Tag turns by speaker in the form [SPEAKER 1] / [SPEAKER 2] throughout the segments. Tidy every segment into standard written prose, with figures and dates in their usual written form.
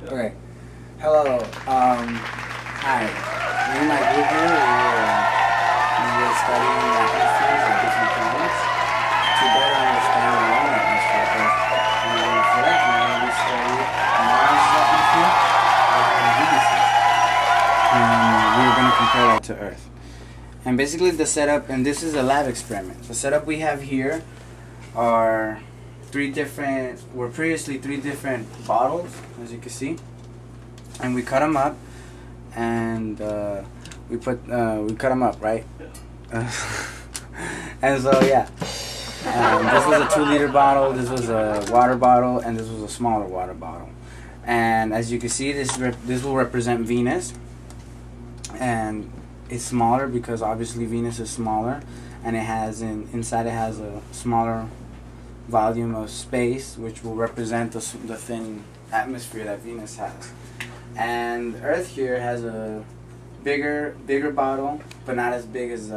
[SPEAKER 1] Okay. Hello. Hi. Me and my group here, we're studying the atmospheres of different planets to better understand our own atmosphere. And for that matter, we study Mars' atmosphere and Venus's. And we're going to compare that to Earth. And basically the setup, and this is a lab experiment. The setup we have here are previously three different bottles, as you can see, and we cut them up, and we cut them up, right? And so yeah, this was a 2-liter bottle, this was a water bottle, and this was a smaller water bottle. And as you can see, this will represent Venus, and it's smaller because obviously Venus is smaller, and it has inside it has a smaller volume of space, which will represent the thin atmosphere that Venus has. And Earth here has a bigger bottle, but not as big as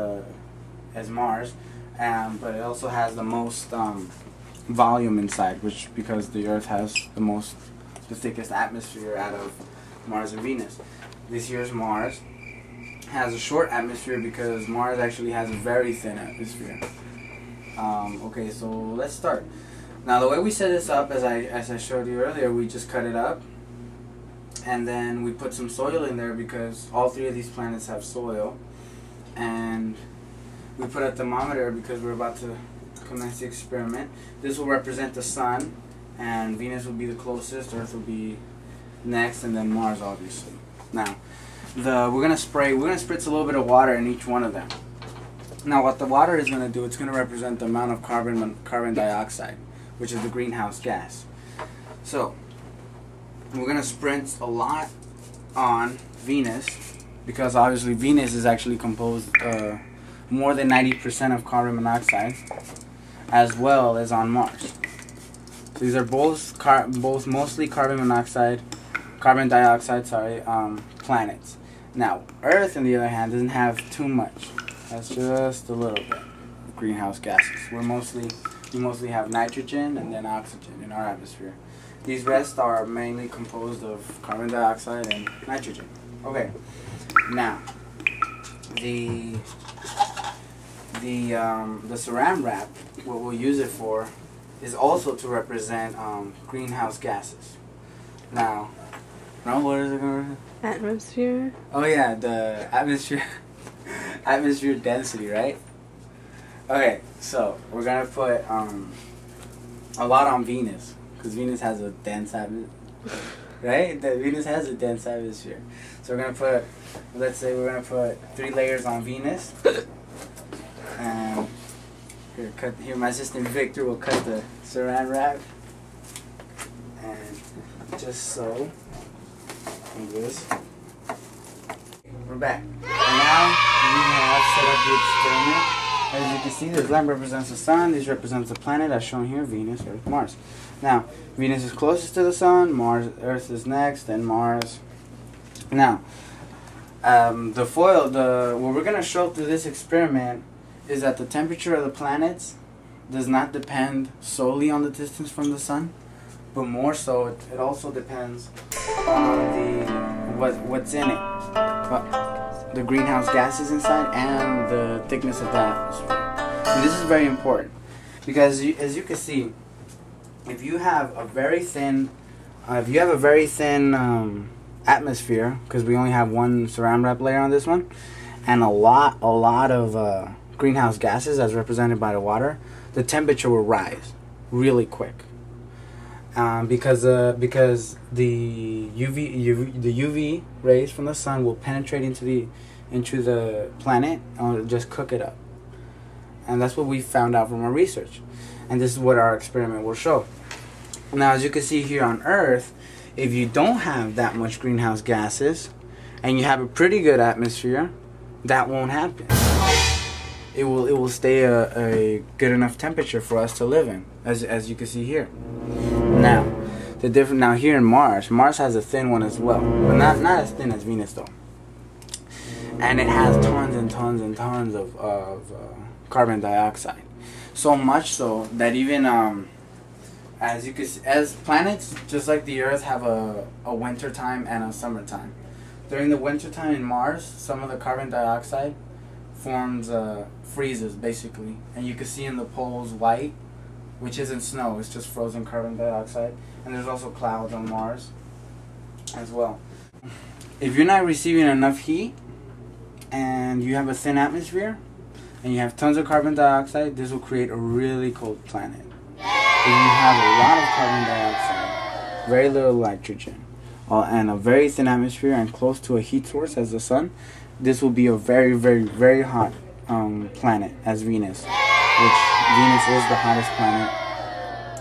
[SPEAKER 1] Mars, but it also has the most volume inside, which because the Earth has the thickest atmosphere out of Mars and Venus. This year's Mars has a short atmosphere because Mars actually has a very thin atmosphere. Okay, so let's start. Now the way we set this up, as I showed you earlier, we just cut it up, and then we put some soil in there because all three of these planets have soil, and we put a thermometer because we're about to commence the experiment. This will represent the Sun, and Venus will be the closest, Earth will be next, and then Mars, obviously. Now, we're gonna spritz a little bit of water in each one of them. Now what the water is going to do, it's going to represent the amount of carbon dioxide, which is the greenhouse gas. So we're going to spritz a lot on Venus because obviously Venus is actually composed more than 90% of carbon monoxide, as well as on Mars. So these are both mostly carbon dioxide planets. Now Earth, on the other hand, doesn't have too much. That's just a little bit of greenhouse gases. We mostly have nitrogen and then oxygen in our atmosphere. These rest are mainly composed of carbon dioxide and nitrogen. Okay, now the Saran wrap, what we'll use it for, is also to represent greenhouse gases. Now, what is it going to?
[SPEAKER 2] Atmosphere.
[SPEAKER 1] Oh yeah, the atmosphere. Atmosphere density, right? Okay, so we're gonna put a lot on Venus because Venus has a dense atmosphere, right? Venus has a dense atmosphere. So we're gonna put, let's say we're gonna put 3 layers on Venus, and here my assistant Victor will cut the Saran wrap, and just so, like this. We're back. And now we have set up the experiment. As you can see, this lamp represents the Sun, this represents the planet as shown here, Venus, Earth, Mars. Now, Venus is closest to the Sun, Earth is next, then Mars. Now, what we're going to show through this experiment is that the temperature of the planets does not depend solely on the distance from the Sun, but more so, it also depends on what's in it. The greenhouse gases inside and the thickness of the atmosphere. And this is very important because as you can see, if you have a very thin atmosphere, because we only have one Saran wrap layer on this one, and a lot of greenhouse gases as represented by the water, the temperature will rise really quick. Because the UV rays from the Sun will penetrate into the planet and just cook it up, and that's what we found out from our research, and this is what our experiment will show. Now, as you can see here on Earth, if you don't have that much greenhouse gases and you have a pretty good atmosphere, that won't happen. It will stay a good enough temperature for us to live in, as you can see here. Now here in Mars has a thin one as well, but not as thin as Venus though. And it has tons and tons and tons of carbon dioxide. So much so that even as you can see, as planets, just like the Earth, have a winter time and a summertime. During the winter time in Mars, some of the carbon dioxide freezes basically, and you can see in the poles white, which isn't snow, it's just frozen carbon dioxide. And there's also clouds on Mars as well. If you're not receiving enough heat and you have a thin atmosphere and you have tons of carbon dioxide, this will create a really cold planet. If you have a lot of carbon dioxide, very little nitrogen, and a very thin atmosphere and close to a heat source as the sun, this will be a very, very, very hot planet as Venus, which Venus is the hottest planet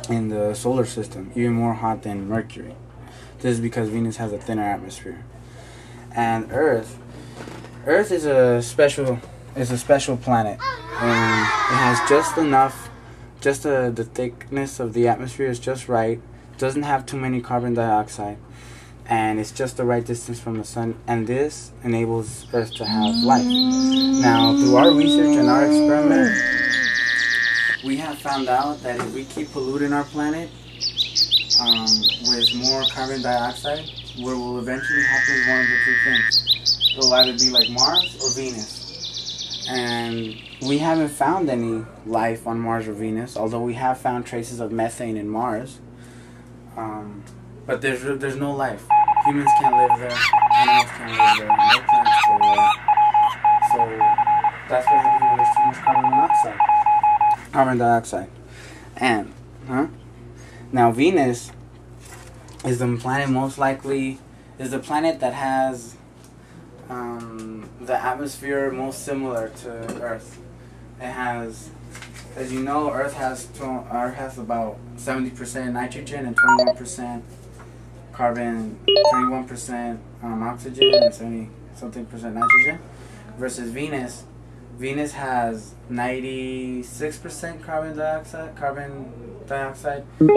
[SPEAKER 1] in the solar system, even more hot than Mercury. This is because Venus has a thinner atmosphere. And Earth is a special planet, and it has just enough, the thickness of the atmosphere is just right, doesn't have too many carbon dioxide, and it's just the right distance from the sun, and this enables Earth to have life. Now, through our research and our experiment, we have found out that if we keep polluting our planet with more carbon dioxide, what will eventually happen is one of the two things. It'll either be like Mars or Venus. And we haven't found any life on Mars or Venus, although we have found traces of methane in Mars. But there's no life. Humans can't live there, animals can't live there, no plants can live there. So that's what happens when there's too much carbon dioxide. And, now Venus is the planet that has the atmosphere most similar to Earth. It has, as you know, Earth has about 70% nitrogen and 21% carbon, 21% oxygen, and 70-something% nitrogen. Versus Venus. Venus has 96% carbon dioxide and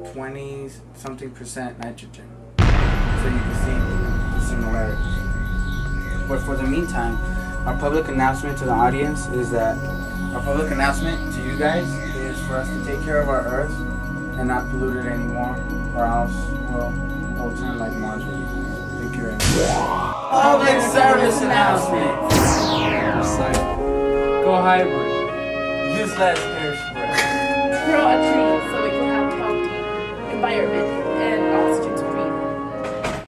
[SPEAKER 1] 20-something% nitrogen. So you can see the similarities. But for the meantime, our public announcement to the audience is that our public announcement to you guys is for us to take care of our Earth and not pollute it anymore, or else we'll turn like Mars will be. Thank you very much. Public service announcement.
[SPEAKER 2] Go hybrid.
[SPEAKER 1] Use less hairspray.
[SPEAKER 3] Grow a tree so we can have a healthy environment.